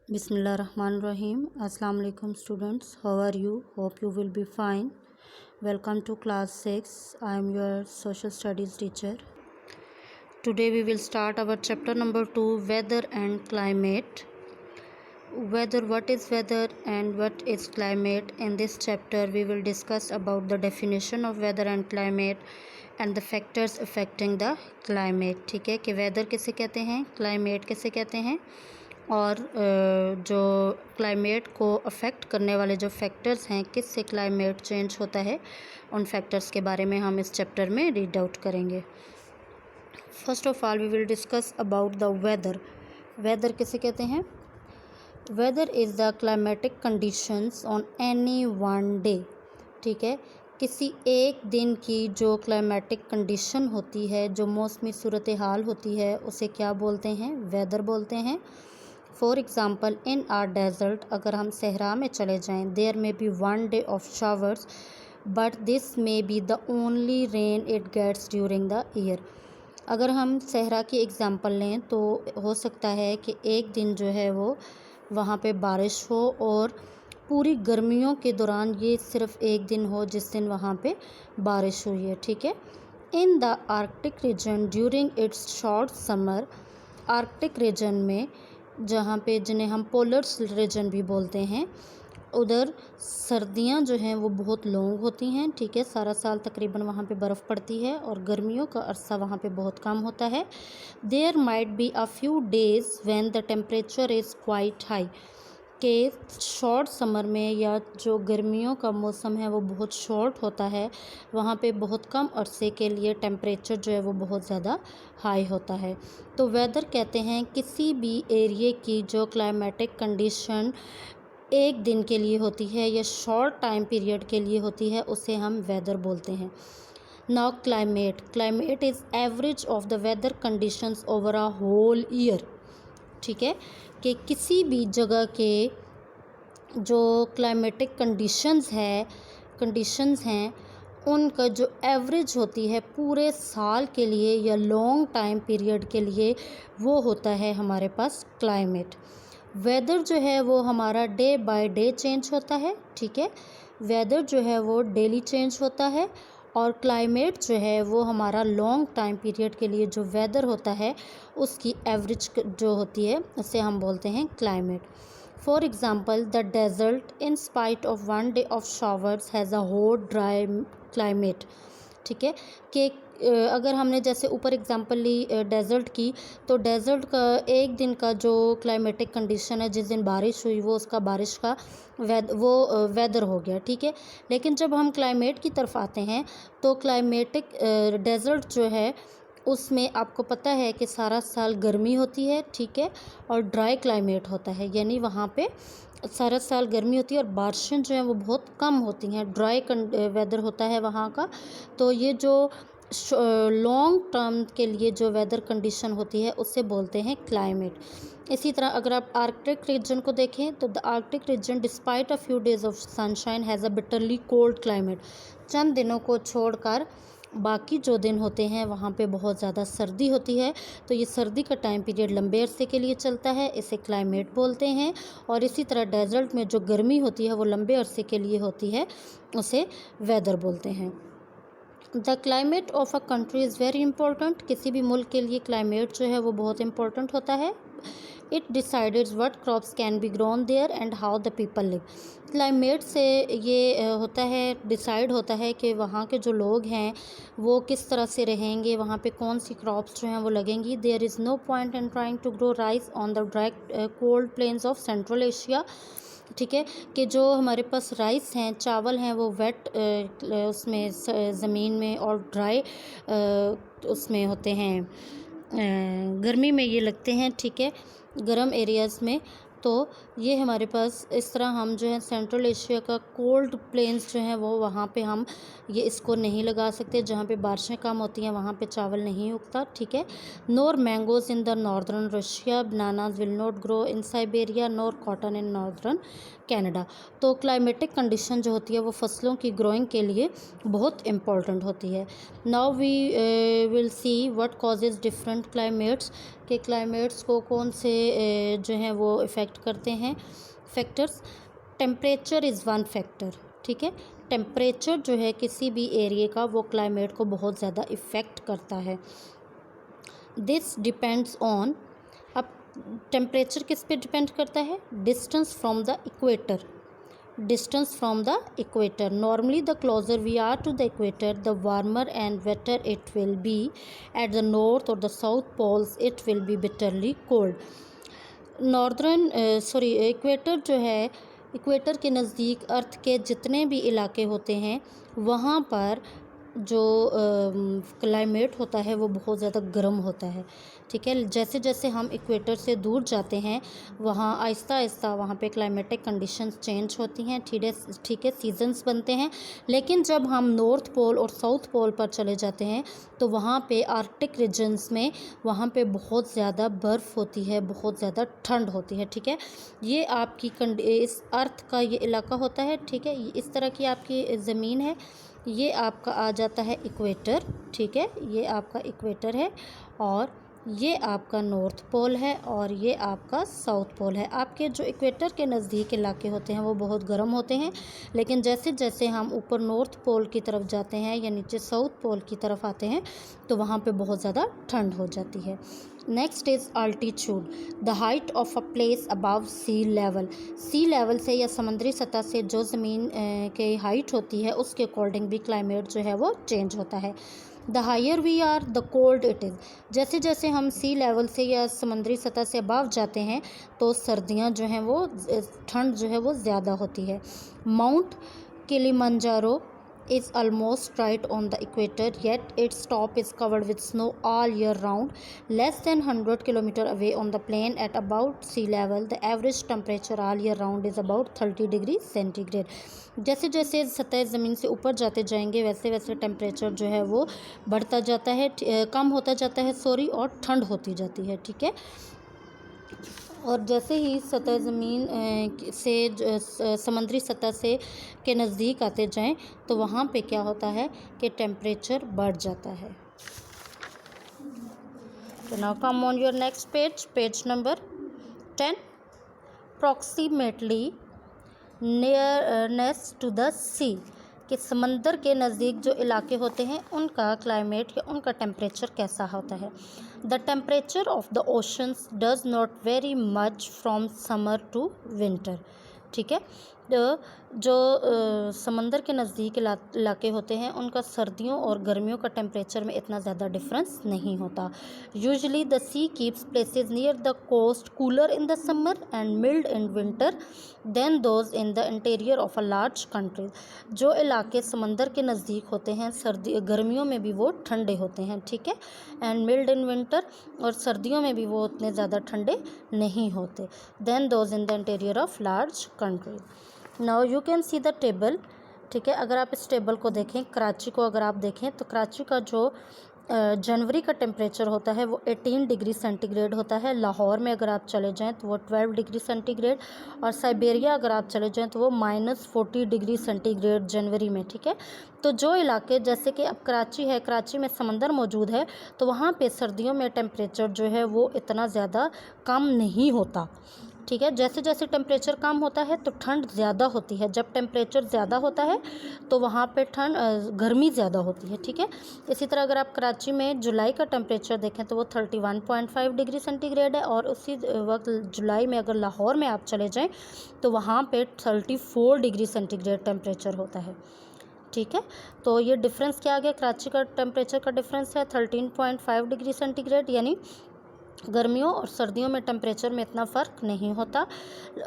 Bismillahirrahmanirrahim. Assalamu alaikum students. How are you? Hope you will be fine. Welcome to class 6. I am your social studies teacher. Today we will start our chapter number 2, weather and climate. What is weather and what is climate? In this chapter we will discuss about the definition of weather and climate and the factors affecting the climate. ठीक है कि weather किसे कहते हैं, climate किसे कहते हैं और जो क्लाइमेट को अफेक्ट करने वाले जो फैक्टर्स हैं, किससे क्लाइमेट चेंज होता है, उन फैक्टर्स के बारे में हम इस चैप्टर में रीड आउट करेंगे। First of all we will discuss about the weather. Weather किसे कहते हैं? Weather is the climatic conditions on any one day. ठीक है, किसी एक दिन की जो क्लाइमेटिक कंडीशन होती है, जो मौसमी सूरत हाल होती है, उसे क्या बोलते हैं? वेदर बोलते हैं। For example in our desert, अगर हम सहरा में चले जाएं, there may be one day of showers but this may be the only rain it gets during the year. अगर हम सहरा की एग्ज़ाम्पल लें तो हो सकता है कि एक दिन जो है वो वहाँ पे बारिश हो और पूरी गर्मियों के दौरान ये सिर्फ़ एक दिन हो जिस दिन वहाँ पे बारिश हुई है। ठीक है, in the Arctic reason during its short summer, Arctic region में जहाँ पे जिन्हें हम पोलर रीजन भी बोलते हैं, उधर सर्दियाँ जो हैं वो बहुत लॉन्ग होती हैं। ठीक है, सारा साल तकरीबन वहाँ पे बर्फ़ पड़ती है और गर्मियों का अरसा वहाँ पे बहुत कम होता है। There might be a few days when the temperature is quite high, के शॉर्ट समर में या जो गर्मियों का मौसम है वो बहुत शॉर्ट होता है, वहाँ पे बहुत कम अरसे के लिए टेम्परेचर जो है वो बहुत ज़्यादा हाई होता है। तो वेदर कहते हैं किसी भी एरिए की जो क्लाइमेटिक कंडीशन एक दिन के लिए होती है या शॉर्ट टाइम पीरियड के लिए होती है, उसे हम वेदर बोलते हैं। Now climate is average of the weather conditions over a whole year. ठीक है, कि किसी भी जगह के जो क्लाइमेटिक कंडीशंस हैं उनका जो एवरेज होती है पूरे साल के लिए या लॉन्ग टाइम पीरियड के लिए, वो होता है हमारे पास क्लाइमेट। वेदर जो है वो हमारा डे बाय डे चेंज होता है। ठीक है, वेदर जो है वो डेली चेंज होता है और क्लाइमेट जो है वो हमारा लॉन्ग टाइम पीरियड के लिए जो वेदर होता है उसकी एवरेज जो होती है उसे हम बोलते हैं climate. For example the desert in spite of one day of showers has a hot dry climate. ठीक है, कि अगर हमने जैसे ऊपर एग्जांपल ली डेजर्ट की, तो डेजर्ट का एक दिन का जो क्लाइमेटिक कंडीशन है, जिस दिन बारिश हुई वो उसका बारिश का वेदर हो गया। ठीक है, लेकिन जब हम क्लाइमेट की तरफ आते हैं तो क्लाइमेटिक डेजर्ट जो है उसमें आपको पता है कि सारा साल गर्मी होती है। ठीक है, और ड्राई क्लाइमेट होता है, यानी वहाँ पे सारा साल गर्मी होती है और बारिशें जो हैं वो बहुत कम होती हैं, ड्राई वेदर होता है वहाँ का। तो ये जो लॉन्ग टर्म के लिए जो वेदर कंडीशन होती है उसे बोलते हैं क्लाइमेट। इसी तरह अगर आप आर्कटिक रीजन को देखें तो the Arctic region despite a few days of sunshine has a bitterly cold climate. चंद दिनों को छोड़कर बाकी जो दिन होते हैं वहाँ पे बहुत ज़्यादा सर्दी होती है, तो ये सर्दी का टाइम पीरियड लंबे अरसे के लिए चलता है, इसे क्लाइमेट बोलते हैं। और इसी तरह डेजर्ट में जो गर्मी होती है वो लंबे अरसे के लिए होती है, उसे वेदर बोलते हैं। The climate of a country is very important. किसी भी मुल्क के लिए क्लाइमेट जो है वो बहुत इंपॉर्टेंट होता है। It decides what crops can be grown there and how the people live. Climate से ये होता है, डिसाइड होता है कि वहाँ के जो लोग हैं वो किस तरह से रहेंगे, वहाँ पे कौन सी क्रॉप्स जो हैं वो लगेंगी। There is no point in trying to grow rice on the direct cold plains of central Asia. ठीक है, कि जो हमारे पास राइस हैं, चावल हैं, वो वेट उसमें ज़मीन में और ड्राई उसमें होते हैं, गर्मी में ये लगते हैं। ठीक है, गर्म एरियाज़ में। तो ये हमारे पास इस तरह हम जो है सेंट्रल एशिया का कोल्ड प्लेन्स जो हैं वो वहाँ पे हम ये इसको नहीं लगा सकते, जहाँ पे बारिशें कम होती हैं वहाँ पे चावल नहीं उगता। ठीक है, nor mangoes in the northern Russia, bananas will not grow in Siberia, nor cotton in northern Canada. तो क्लाइमेटिक कंडीशन जो होती है वो फसलों की ग्रोइंग के लिए बहुत इम्पॉर्टेंट होती है। Now we will see what causes different climates. कि क्लाइमेट्स को कौन से जो हैं वो इफ़ेक्ट करते हैं factors. Temperature is one factor, ठीक है। टेम्परेचर जो है किसी भी एरिया का वो क्लाइमेट को बहुत ज़्यादा इफ़ेक्ट करता है। दिस डिपेंड्स ऑन, अब टेम्परेचर किस पे डिपेंड करता है? Distance from the equator. Distance from the equator. Normally the closer we are to the equator, the warmer and wetter it will be. At the north or the south poles it will be bitterly cold. Northern equator जो है, equator के नज़दीक अर्थ के जितने भी इलाके होते हैं वहाँ पर जो क्लाइमेट होता है वो बहुत ज़्यादा गर्म होता है, ठीक है। जैसे जैसे हम इक्वेटर से दूर जाते हैं वहाँ आहिस्ता आहिस्ता वहाँ पे क्लाइमेटिक कंडीशंस चेंज होती हैं, ठीक है, सीजन्स बनते हैं। लेकिन जब हम नॉर्थ पोल और साउथ पोल पर चले जाते हैं तो वहाँ पे आर्कटिक रीजन्स में वहाँ पे बहुत ज़्यादा बर्फ़ होती है, बहुत ज़्यादा ठंड होती है, ठीक है। ये आपकी इस अर्थ का ये इलाका होता है, ठीक है। इस तरह की आपकी ज़मीन है, ये आपका आ जाता है इक्वेटर, ठीक है। ये आपका इक्वेटर है और ये आपका नॉर्थ पोल है और ये आपका साउथ पोल है। आपके जो इक्वेटर के नज़दीक इलाके होते हैं वो बहुत गर्म होते हैं, लेकिन जैसे जैसे हम ऊपर नॉर्थ पोल की तरफ जाते हैं या नीचे साउथ पोल की तरफ आते हैं तो वहाँ पे बहुत ज़्यादा ठंड हो जाती है। Next is altitude, the height of a place above sea level. Sea level से या समुद्री सतह से जो ज़मीन की हाइट होती है उसके अकॉर्डिंग भी क्लाइमेट जो है वो चेंज होता है। The higher we are the cold it is. जैसे जैसे हम सी लेवल से या समुद्री सतह से अबव जाते हैं तो सर्दियाँ जो हैं वो ठंड जो है वो ज़्यादा होती है। Mount Kilimanjaro is almost right on the equator, yet its top is covered with snow all year round. Less than 100 km away on the plain at about sea level, the average temperature all year round is about 30 degrees centigrade. जैसे जैसे सतह ज़मीन से ऊपर जाते जाएंगे वैसे वैसे टेम्परेचर जो है वो बढ़ता जाता है, कम होता जाता है और ठंड होती जाती है, ठीक है। और जैसे ही सतह ज़मीन से समुद्री सतह से के नज़दीक आते जाएं तो वहाँ पे क्या होता है कि टेम्परेचर बढ़ जाता है। तो now come on your next page, page number 10। Proximately nearness to the sea, कि समंदर के नज़दीक जो इलाके होते हैं उनका क्लाइमेट या उनका टेम्परेचर कैसा होता है। The temperature of the oceans does not vary much from summer to winter, ठीक है। जो समंदर के नज़दीक इलाके होते हैं उनका सर्दियों और गर्मियों का टेम्परेचर में इतना ज़्यादा डिफरेंस नहीं होता। Usually the sea keeps places near the coast cooler in the summer and mild in winter then those in the interior of a large country. जो इलाके समंदर के नज़दीक होते हैं गर्मियों में भी वो ठंडे होते हैं, ठीक है, एंड मिल्ड इन विंटर, और सर्दियों में भी वो उतने ज़्यादा ठंडे नहीं होते, then those in the interior of large country. Now you can see the table, ठीक है। अगर आप इस टेबल को देखें, कराची को अगर आप देखें तो कराची का जो जनवरी का टेम्परेचर होता है वो 18 डिग्री सेंटीग्रेड होता है। लाहौर में अगर आप चले जाएं तो वो 12 डिग्री सेंटीग्रेड, और साइबेरिया अगर आप चले जाएं तो वो -40 डिग्री सेंटीग्रेड जनवरी में, ठीक है। तो जो इलाके जैसे कि अब कराची है, कराची में समंदर मौजूद है तो वहाँ पे सर्दियों में टेम्परेचर जो है वो इतना ज़्यादा कम नहीं होता, ठीक है। जैसे जैसे टेम्परेचर कम होता है तो ठंड ज़्यादा होती है। जब टेम्परेचर ज़्यादा होता है तो वहाँ पे गर्मी ज़्यादा होती है, ठीक है। इसी तरह अगर आप कराची में जुलाई का टेम्परेचर देखें तो वो 31.5 डिग्री सेंटीग्रेड है, और उसी वक्त जुलाई में अगर लाहौर में आप चले जाएं तो वहाँ पे 34 डिग्री सेंटीग्रेड टेम्परेचर होता है, ठीक है। तो ये डिफरेंस क्या आ गया, कराची का टेम्परेचर का डिफरेंस है 13.5 डिग्री सेंटीग्रेड, यानी गर्मियों और सर्दियों में टेम्परेचर में इतना फ़र्क नहीं होता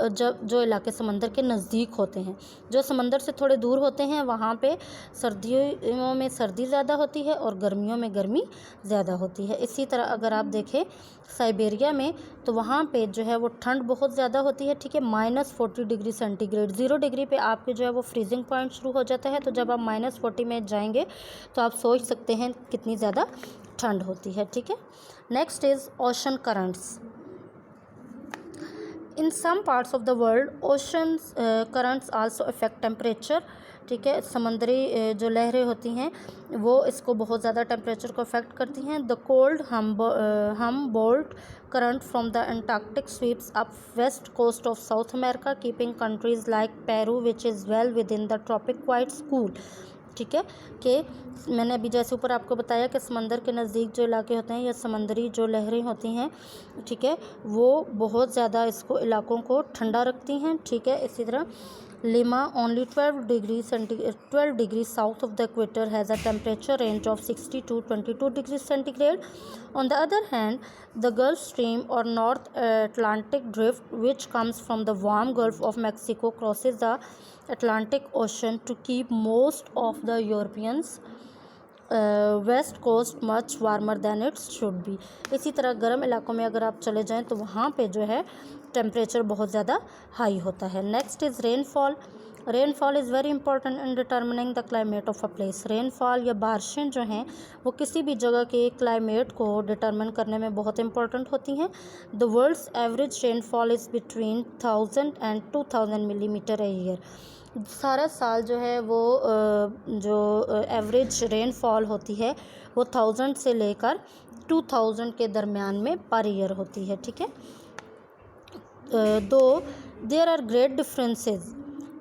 जब जो इलाके समंदर के नज़दीक होते हैं। जो समंदर से थोड़े दूर होते हैं वहाँ पे सर्दियों में सर्दी ज़्यादा होती है और गर्मियों में गर्मी ज़्यादा होती है। इसी तरह अगर आप देखें साइबेरिया में तो वहाँ पे जो है वो ठंड बहुत ज़्यादा होती है, ठीक है, -40 डिग्री सेंटीग्रेड, 0 डिग्री पे आपके जो है वो फ्रीजिंग पॉइंट शुरू हो जाता है। तो जब आप -40 में जाएंगे तो आप सोच सकते हैं कितनी ज़्यादा ठंड होती है, ठीक है। Next is ocean currents. In some parts of the world, ocean currents also affect temperature, ठीक है। समंदरी जो लहरें होती हैं वो इसको बहुत ज़्यादा टेम्परेचर को अफेक्ट करती हैं। The cold Humboldt current from the Antarctic sweeps up west coast of South America keeping countries like Peru which is well within the tropic quite cool. ठीक है कि मैंने अभी जैसे ऊपर आपको बताया कि समंदर के नज़दीक जो इलाके होते हैं या समंदरी जो लहरें होती हैं, ठीक है, वो बहुत ज़्यादा इसको इलाकों को ठंडा रखती हैं। ठीक है। इसी तरह Lima, only 12 degrees south of the equator, has a temperature range of 60 to 22 degrees centigrade. On the other hand, the Gulf Stream or North Atlantic Drift, which comes from the warm Gulf of Mexico, crosses the Atlantic Ocean to keep most of the Europeans west coast much warmer than it's should be. इसी तरह गर्म इलाकों में अगर आप चले जाएं तो वहाँ पे जो है टेम्परेचर बहुत ज़्यादा हाई होता है। Next is rainfall. Rainfall is very important in determining the climate of a place. Rainfall या बारिशें जो हैं वो किसी भी जगह के क्लाइमेट को डिटर्मिन करने में बहुत इंपॉर्टेंट होती हैं। The world's average rainfall is between 1000 and 2000 millimetre a year. सारा साल जो है वो जो एवरेज रेनफॉल होती है वो 1000 से लेकर 2000 के दरमियान में पर ईयर होती है। ठीक है। Though there are great differences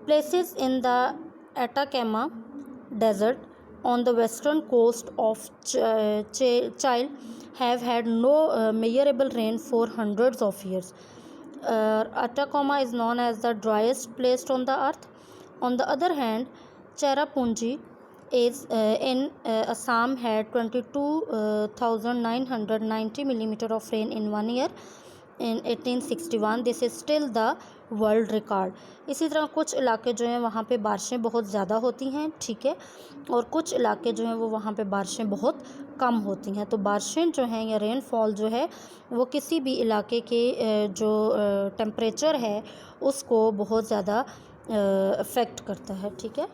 places in the Atacama Desert on the western coast of Chile have had no measurable rain for hundreds of years. Atacama is known as the driest place on the earth. On the other hand, Cherrapunji is in Assam had 22,990 millimeter of rain in 1 year in 1861. This is still the world record. इसी तरह कुछ इलाके जो हैं वहाँ पे बारिशें बहुत ज़्यादा होती हैं। ठीक है। और कुछ इलाके जो हैं वो वहाँ पे बारिशें बहुत कम होती हैं। तो बारिशें जो हैं या रेनफॉल जो है वो किसी भी इलाके के जो टेम्परेचर है उसको बहुत ज़्यादा अफेक्ट करता है। ठीक है।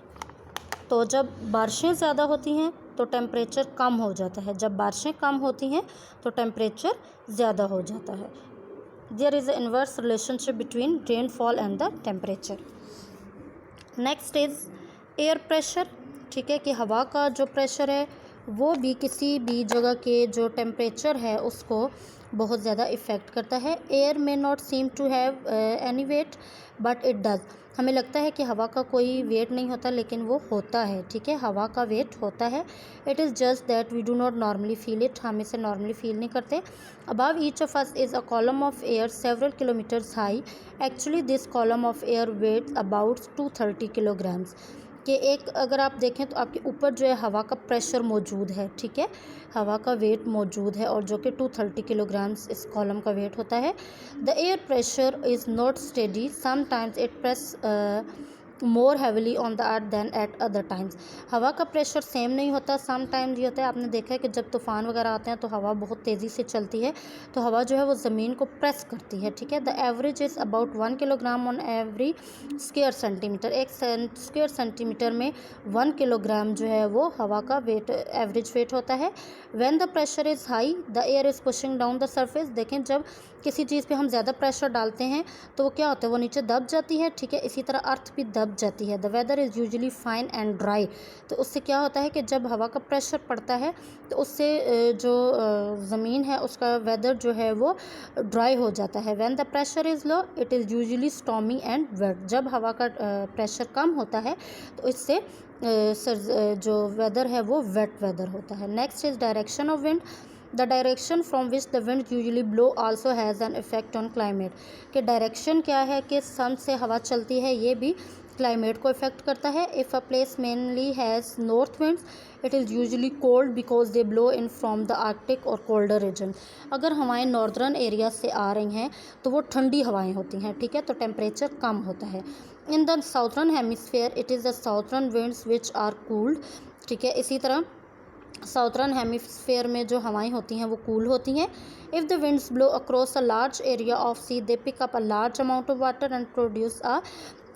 तो जब बारिशें ज़्यादा होती हैं तो टेम्परेचर कम हो जाता है, जब बारिशें कम होती हैं तो टेम्परेचर ज़्यादा हो जाता है। There is an inverse relationship between rainfall and the temperature. Next is air pressure. ठीक है कि हवा का जो प्रेशर है वो भी किसी भी जगह के जो टेम्परेचर है उसको बहुत ज़्यादा इफ़ेक्ट करता है। एयर में not seem to have any weight but it does. हमें लगता है कि हवा का कोई वेट नहीं होता लेकिन वो होता है। ठीक है। हवा का वेट होता है। It is just that we do not normally feel it. हम इसे नॉर्मली फील नहीं करते। Above each of us is a column of air several kilometres high. Actually this column of air weight about 230 kilograms. कि एक अगर आप देखें तो आपके ऊपर जो है हवा का प्रेशर मौजूद है। ठीक है। हवा का वेट मौजूद है और जो कि 230 किलोग्राम्स इस कॉलम का वेट होता है। The air pressure is not steady. Sometimes it press more heavily on the earth than at other times. हवा का प्रेशर सेम नहीं होता। सम टाइम्स ये होता है, आपने देखा है कि जब तूफ़ान वगैरह आते हैं तो हवा बहुत तेज़ी से चलती है तो हवा जो है वो ज़मीन को प्रेस करती है। ठीक है। The average is about 1 kilogram on every square centimetre. एक स्क्वायर सेंटीमीटर में 1 किलोग्राम जो है वो हवा का वेट एवरेज वेट होता है। When the pressure is high the air is pushing down the surface. देखें जब किसी चीज़ पे हम ज़्यादा प्रेशर डालते हैं तो वो क्या होता है, वो नीचे दब जाती है। ठीक है। इसी तरह अर्थ भी दब जाती है। The weather is usually fine and dry. तो उससे क्या होता है कि जब हवा का प्रेशर पड़ता है तो उससे जो ज़मीन है उसका वेदर जो है वो ड्राई हो जाता है। When the pressure is low it is usually stormy and wet. जब हवा का प्रेशर कम होता है तो इससे जो वेदर है वो वेट वेदर होता है। Next is direction of wind. The direction from which the wind usually blow also has an effect on climate. कि डायरेक्शन क्या है कि सन से हवा चलती है ये भी क्लाइमेट को इफेक्ट करता है। If a place mainly has north winds it is usually cold because they blow in from the Arctic और कोल्डर रीजन। अगर हवाएं नॉर्दर्न एरिया से आ रही हैं तो वो ठंडी हवाएं होती हैं। ठीक है। तो टेम्परेचर कम होता है। In the southern hemisphere it is the southern winds which are cooled. ठीक है। इसी तरह साउथर्न हेमिस्फेयर में जो हवाएं होती हैं वो कूल होती हैं। If the winds blow across a large area of sea they pick up a large amount of water and produce a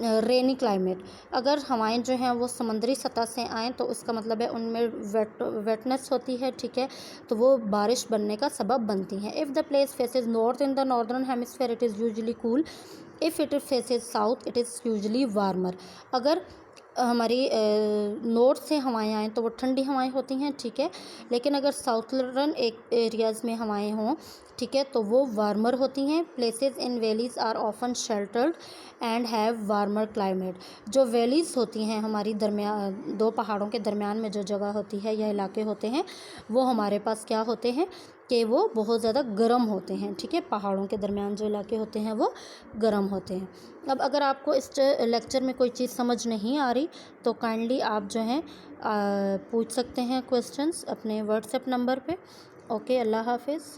rainy climate. अगर हवाएं जो हैं वो समुद्री सतह से आएँ तो उसका मतलब है उनमें वेटनेस होती है। ठीक है। तो वो बारिश बनने का सबब बनती हैं। If the place faces north in the northern hemisphere it is usually cool. If it faces south it is usually warmer. अगर हमारी नॉर्थ से हवाएं आएँ तो वो ठंडी हवाएं होती हैं, ठीक है। लेकिन अगर साउथर्न एरियाज़ में हवाएं हों, ठीक है, तो वो वार्मर होती हैं। Places in valleys are often sheltered and have warmer climate. जो वैलीज़ होती हैं हमारी दो पहाड़ों के दरमियान में जो जगह होती है या इलाके होते हैं, वो हमारे पास क्या होते हैं कि वो बहुत ज़्यादा गर्म होते हैं, ठीक है। पहाड़ों के दरमियान जो इलाके होते हैं वो गर्म होते हैं। अब अगर आपको इस लेक्चर में कोई चीज़ समझ नहीं आ रही तो काइंडली आप जो हैं पूछ सकते हैं क्वेश्चंस अपने व्हाट्सएप नंबर पे। ओके, अल्लाह हाफिज़।